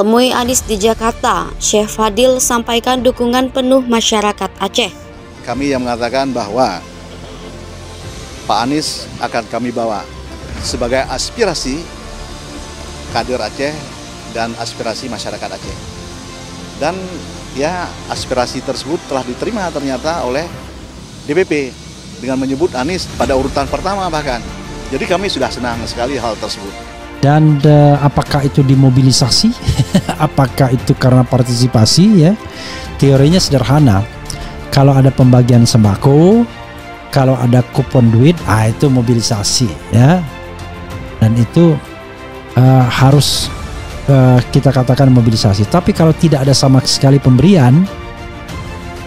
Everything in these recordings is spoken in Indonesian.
Temui Anies di Jakarta, Syekh Fadil sampaikan dukungan penuh masyarakat Aceh. Kami yang mengatakan bahwa Pak Anies akan kami bawa sebagai aspirasi kader Aceh dan aspirasi masyarakat Aceh. Dan ya, aspirasi tersebut telah diterima ternyata oleh DPP dengan menyebut Anies pada urutan pertama bahkan. Jadi kami sudah senang sekali hal tersebut. Dan apakah itu dimobilisasi? Apakah itu karena partisipasi? Ya, teorinya sederhana. Kalau ada pembagian sembako, kalau ada kupon duit, itu mobilisasi, ya. Dan itu harus kita katakan mobilisasi. Tapi kalau tidak ada sama sekali pemberian,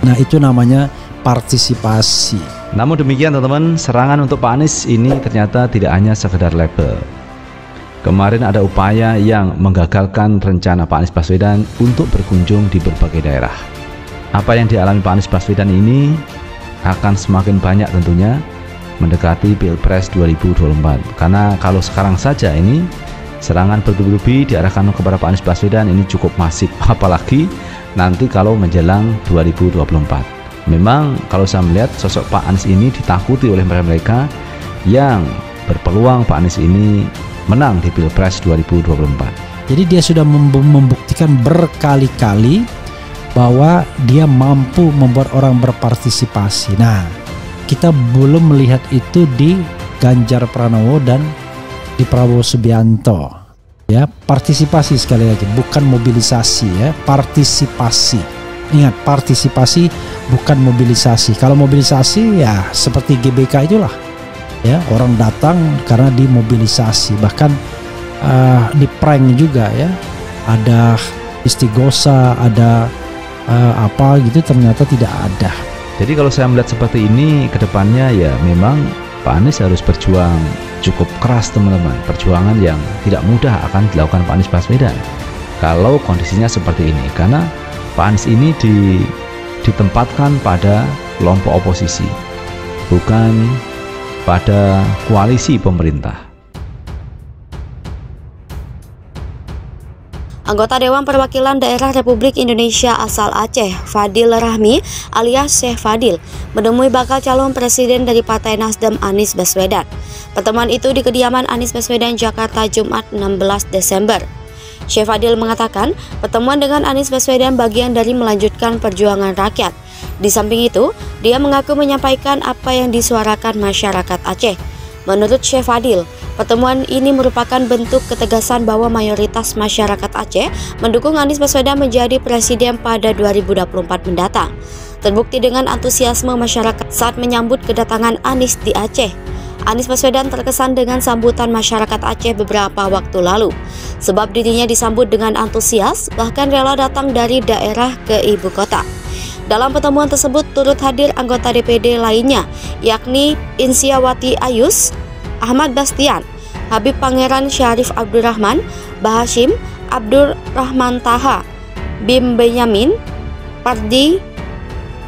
nah itu namanya partisipasi. Namun demikian teman-teman, serangan untuk Pak Anies ini ternyata tidak hanya sekedar label. Kemarin ada upaya yang menggagalkan rencana Pak Anies Baswedan untuk berkunjung di berbagai daerah. Apa yang dialami Pak Anies Baswedan ini akan semakin banyak tentunya mendekati Pilpres 2024. Karena kalau sekarang saja ini serangan bertubi-tubi diarahkan kepada Pak Anies Baswedan ini cukup masif, apalagi nanti kalau menjelang 2024. Memang kalau saya melihat sosok Pak Anies ini ditakuti oleh mereka yang berpeluang Pak Anies ini menang di Pilpres 2024. Jadi dia sudah membuktikan berkali-kali bahwa dia mampu membuat orang berpartisipasi. Nah, kita belum melihat itu di Ganjar Pranowo dan di Prabowo Subianto. Ya, partisipasi sekali lagi, bukan mobilisasi, ya, partisipasi. Ingat, partisipasi bukan mobilisasi. Kalau mobilisasi ya seperti GBK itulah. Ya, orang datang karena dimobilisasi, bahkan di prank juga, ya, ada istighosa, ada apa gitu, ternyata tidak ada. Jadi kalau saya melihat seperti ini, kedepannya ya memang Pak Anies harus berjuang cukup keras teman-teman, perjuangan yang tidak mudah akan dilakukan Pak Anies Baswedan kalau kondisinya seperti ini, karena Pak Anies ini ditempatkan pada kelompok oposisi, bukan pada koalisi pemerintah. Anggota Dewan Perwakilan Daerah Republik Indonesia asal Aceh, Fadil Rahmi alias Syekh Fadil, menemui bakal calon presiden dari Partai Nasdem Anies Baswedan. Pertemuan itu di kediaman Anies Baswedan, Jakarta, Jumat 16 Desember. Syekh Fadil mengatakan pertemuan dengan Anies Baswedan bagian dari melanjutkan perjuangan rakyat. Di samping itu, dia mengaku menyampaikan apa yang disuarakan masyarakat Aceh. Menurut Syekh Fadil, pertemuan ini merupakan bentuk ketegasan bahwa mayoritas masyarakat Aceh mendukung Anies Baswedan menjadi presiden pada 2024 mendatang. Terbukti dengan antusiasme masyarakat saat menyambut kedatangan Anies di Aceh. Anies Baswedan terkesan dengan sambutan masyarakat Aceh beberapa waktu lalu, sebab dirinya disambut dengan antusias, bahkan rela datang dari daerah ke ibu kota. Dalam pertemuan tersebut turut hadir anggota DPD lainnya, yakni Insiawati Ayus, Ahmad Bastian, Habib Pangeran Syarif Abdurrahman, Bahashim Abdurrahman Taha, Bim Benyamin, Pardi,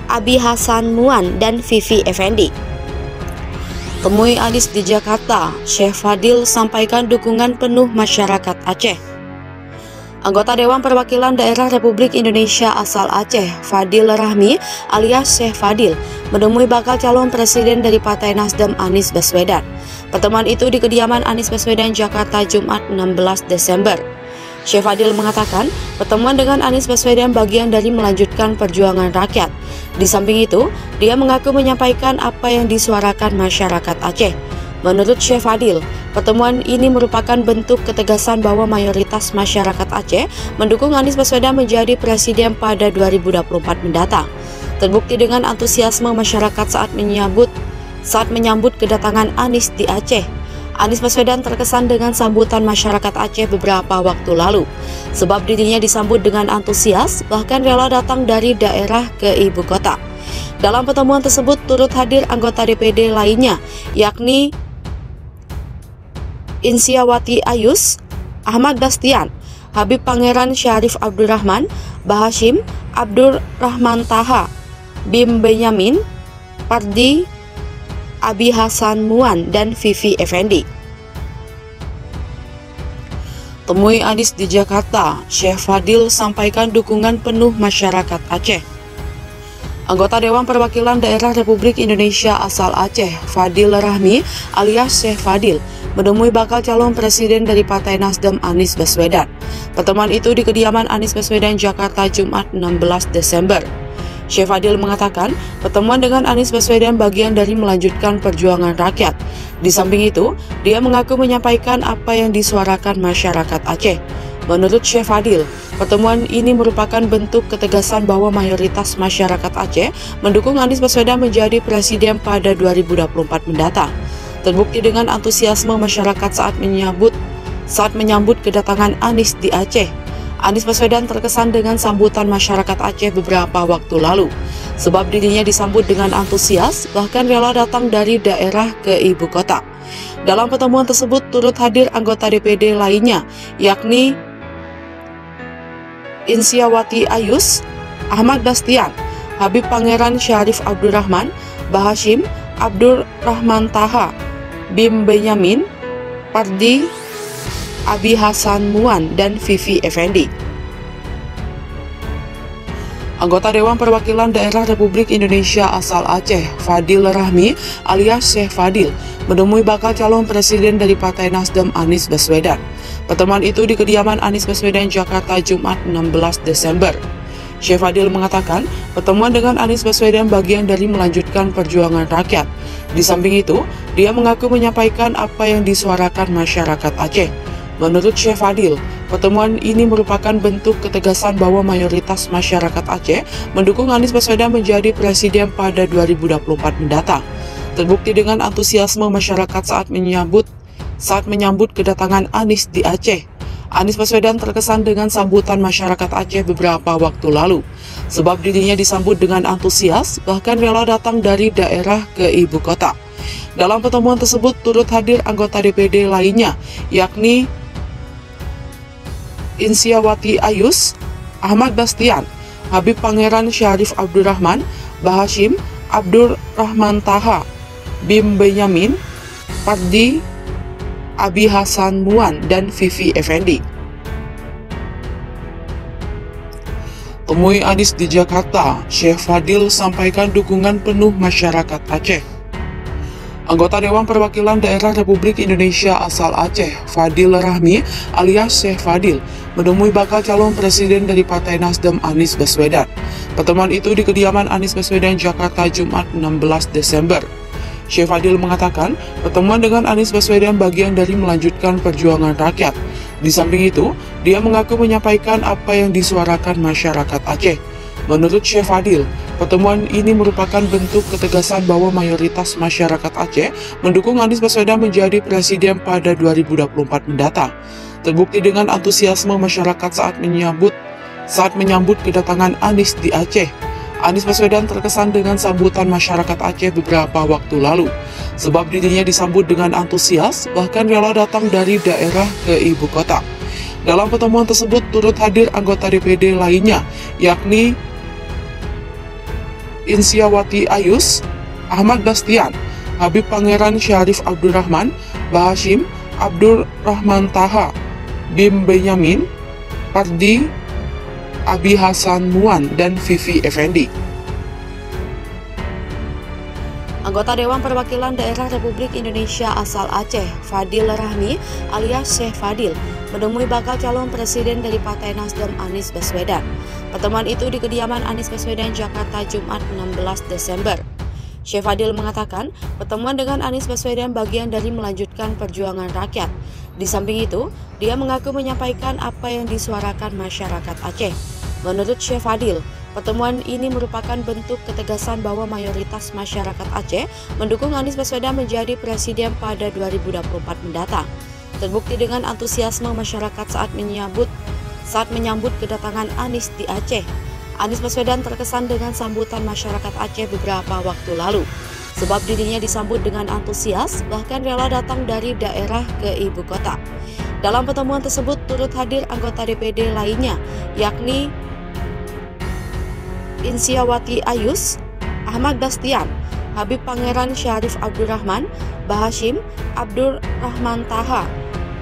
Abi Hasan Muan, dan Vivi Effendi. Temui Anies di Jakarta, Syekh Fadil sampaikan dukungan penuh masyarakat Aceh. Anggota Dewan Perwakilan Daerah Republik Indonesia asal Aceh, Fadil Rahmi alias Syekh Fadil, menemui bakal calon presiden dari Partai Nasdem Anies Baswedan. Pertemuan itu di kediaman Anies Baswedan, Jakarta, Jumat 16 Desember. Syekh Fadil mengatakan pertemuan dengan Anies Baswedan bagian dari melanjutkan perjuangan rakyat. Di samping itu, dia mengaku menyampaikan apa yang disuarakan masyarakat Aceh. Menurut Syekh Fadil, pertemuan ini merupakan bentuk ketegasan bahwa mayoritas masyarakat Aceh mendukung Anies Baswedan menjadi presiden pada 2024 mendatang. Terbukti dengan antusiasme masyarakat saat menyambut kedatangan Anies di Aceh. Anies Baswedan terkesan dengan sambutan masyarakat Aceh beberapa waktu lalu, sebab dirinya disambut dengan antusias, bahkan rela datang dari daerah ke ibu kota. Dalam pertemuan tersebut turut hadir anggota DPD lainnya, yakni Insiawati Ayus, Ahmad Bastian, Habib Pangeran Syarif Abdurrahman, Bahashim Abdurrahman Taha, Bim Benyamin, Pardi, Abi Hasan Muan, dan Vivi Effendi. Temui Anies di Jakarta, Syekh Fadil sampaikan dukungan penuh masyarakat Aceh. Anggota Dewan Perwakilan Daerah Republik Indonesia asal Aceh, Fadil Rahmi alias Syekh Fadil, menemui bakal calon presiden dari Partai Nasdem Anies Baswedan. Pertemuan itu di kediaman Anies Baswedan, Jakarta, Jumat 16 Desember. Syekh Fadil mengatakan, pertemuan dengan Anies Baswedan bagian dari melanjutkan perjuangan rakyat. Di samping itu, dia mengaku menyampaikan apa yang disuarakan masyarakat Aceh. Menurut Syekh Fadil, pertemuan ini merupakan bentuk ketegasan bahwa mayoritas masyarakat Aceh mendukung Anies Baswedan menjadi presiden pada 2024 mendatang. Terbukti dengan antusiasme masyarakat saat menyambut kedatangan Anies di Aceh. Anies Baswedan terkesan dengan sambutan masyarakat Aceh beberapa waktu lalu, sebab dirinya disambut dengan antusias, bahkan rela datang dari daerah ke ibu kota. Dalam pertemuan tersebut turut hadir anggota DPD lainnya, yakni Insiawati Ayus, Ahmad Bastian, Habib Pangeran Syarif Abdurrahman, Bahashim Abdul Rahman Taha, Bim Benyamin, Pardi Abi Hasan Muan, dan Vivi Effendi. Anggota Dewan Perwakilan Daerah Republik Indonesia asal Aceh, Fadil Rahmi alias Syekh Fadil, menemui bakal calon presiden dari Partai Nasdem Anies Baswedan. Pertemuan itu di kediaman Anies Baswedan, Jakarta, Jumat 16 Desember. Syekh Fadil mengatakan, pertemuan dengan Anies Baswedan bagian dari melanjutkan perjuangan rakyat. Di samping itu, dia mengaku menyampaikan apa yang disuarakan masyarakat Aceh. Menurut Syekh Fadil, pertemuan ini merupakan bentuk ketegasan bahwa mayoritas masyarakat Aceh mendukung Anies Baswedan menjadi presiden pada 2024 mendatang. Terbukti dengan antusiasme masyarakat saat menyambut kedatangan Anies di Aceh. Anies Baswedan terkesan dengan sambutan masyarakat Aceh beberapa waktu lalu, sebab dirinya disambut dengan antusias, bahkan rela datang dari daerah ke ibu kota. Dalam pertemuan tersebut turut hadir anggota DPD lainnya, yakni Insiawati Ayus, Ahmad Bastian, Habib Pangeran Syarif Abdurrahman, Bahashim Abdul Rahman Taha, Bim Benyamin, Pardi Abi Hasan Muan, dan Vivi Effendi. Temui Anies di Jakarta, Syekh Fadil sampaikan dukungan penuh masyarakat Aceh. Anggota Dewan Perwakilan Daerah Republik Indonesia asal Aceh, Fadil Rahmi alias Syekh Fadil, menemui bakal calon presiden dari Partai Nasdem Anies Baswedan. Pertemuan itu di kediaman Anies Baswedan, Jakarta, Jumat 16 Desember. Syekh Fadil mengatakan, pertemuan dengan Anies Baswedan bagian dari melanjutkan perjuangan rakyat. Di samping itu, dia mengaku menyampaikan apa yang disuarakan masyarakat Aceh. Menurut Syekh Fadil, pertemuan ini merupakan bentuk ketegasan bahwa mayoritas masyarakat Aceh mendukung Anies Baswedan menjadi presiden pada 2024 mendatang. Terbukti dengan antusiasme masyarakat saat menyambut kedatangan Anies di Aceh. Anies Baswedan terkesan dengan sambutan masyarakat Aceh beberapa waktu lalu, sebab dirinya disambut dengan antusias, bahkan rela datang dari daerah ke ibu kota. Dalam pertemuan tersebut turut hadir anggota DPD lainnya, yakni Insiawati Ayus, Ahmad Bastian, Habib Pangeran Syarif Abdurrahman, Bahashim Abdul Rahman Taha, Bim Benyamin, Pardi Abi Hasan Muan, dan Vivi Effendi. Anggota Dewan Perwakilan Daerah Republik Indonesia asal Aceh, Fadil Rahmi alias Syekh Fadil, menemui bakal calon presiden dari Partai Nasdem Anies Baswedan. Pertemuan itu di kediaman Anies Baswedan, Jakarta, Jumat 16 Desember. Syekh Fadil mengatakan, pertemuan dengan Anies Baswedan bagian dari melanjutkan perjuangan rakyat. Di samping itu, dia mengaku menyampaikan apa yang disuarakan masyarakat Aceh. Menurut Syekh Fadil, pertemuan ini merupakan bentuk ketegasan bahwa mayoritas masyarakat Aceh mendukung Anies Baswedan menjadi presiden pada 2024 mendatang. Terbukti dengan antusiasme masyarakat saat menyambut kedatangan Anies di Aceh. Anies Baswedan terkesan dengan sambutan masyarakat Aceh beberapa waktu lalu, sebab dirinya disambut dengan antusias, bahkan rela datang dari daerah ke ibu kota. Dalam pertemuan tersebut turut hadir anggota DPD lainnya, yakni Insiawati Ayus, Ahmad Bastian, Habib Pangeran Syarif Abdurrahman, Bahashim Abdul Rahman Taha,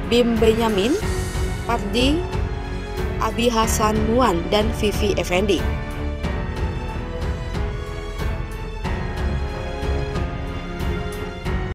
Bim Benyamin, Pardi, Abi Hasan Nuan, dan Vivi Effendi.